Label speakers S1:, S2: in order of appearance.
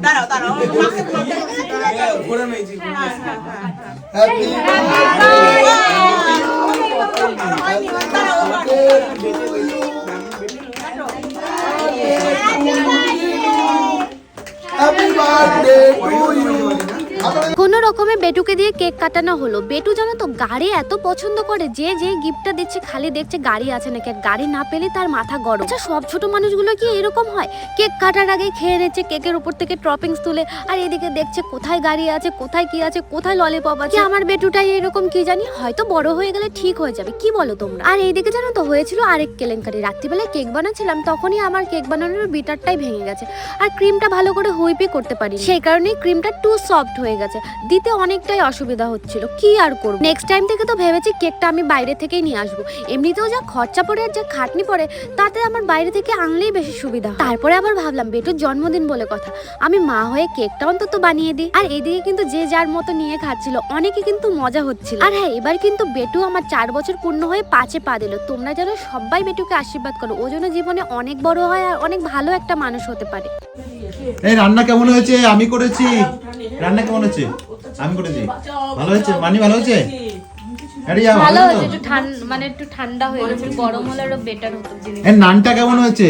S1: দাঁড়াও দাঁড়াও
S2: happy birthday to you.
S3: কোনো রকমে বেটুকে দিয়ে কেক কাটানো হলো। বেটু জানো তো গাড়ি এত পছন্দ করে, যে যে গিফটটা দিচ্ছে খালি দেখছে গাড়ি আছে নাকি, আর গাড়ি না পেলে তার মাথা গরম। আচ্ছা সব ছোট মানুষগুলো কি এরকম হয়? কেক কাটার আগে খেয়ে নিচ্ছে, কেকের উপর থেকে টপিংস তুলে, আর এদিকে দেখছে কোথায় গাড়ি আছে, কোথায় কি আছে, কোথায় ললিপপ আছে। আমার বেটুটাই এরকম কি জানি, হয়তো বড় হয়ে গেলে ঠিক হয়ে যাবে, কি বলো তোমরা? আর এইদিকে জানো তো হয়েছিল আরেক কেলেঙ্কারি। রাত্রিবেলায় কেক বানাচ্ছিলাম, তখনই আমার কেক বানানোর বিটারটাই ভেঙে গেছে, আর ক্রিমটা ভালো করে হুইপই করতে পারি, সেই কারণেই ক্রিমটা টু সফট হয়ে গেছে, দিতে অনেকটাই অসুবিধা হচ্ছিল। কি আর করব, নেক্সট টাইম থেকে তো ভেবেছি কেকটা আমি বাইরে থেকেই নিয়ে আসবো। এমনিতেও যা খরচা পড়ে আর যা খাটনি পড়ে, তাতে আমার বাইরে থেকে আনলেই বেশি সুবিধা। তারপরে আবার ভাবলাম বেটুর জন্মদিন বলে কথা, আমি মা হয়ে কেকটা অন্তত বানিয়ে দিই। আর এদিকে কিন্তু যে যার মতো নিয়ে খাচ্ছিল, অনেকে কিন্তু মজা হচ্ছিল। আর হ্যাঁ, এবার কিন্তু বেটু আমার 4 বছর পূর্ণ হয়ে 5-এ পা দিল। তোমরা যেন সবাই বেটুকে আশীর্বাদ করো, ও যেন জীবনে অনেক বড় হয় আর অনেক ভালো একটা মানুষ হতে পারে।
S2: এই রান্না কেমন হয়েছে? আমি করেছি। রান্না কেমন হয়েছে? আমি করেছি। ভালো হয়েছে? মানি ভালো হয়েছে?
S3: ভালো হয়েছে, একটু ঠান্ডা মানে একটু ঠান্ডা হয়ে গেছে, গরম হলে আরো বেটার হতো।
S2: এই নানটা কেমন হয়েছে?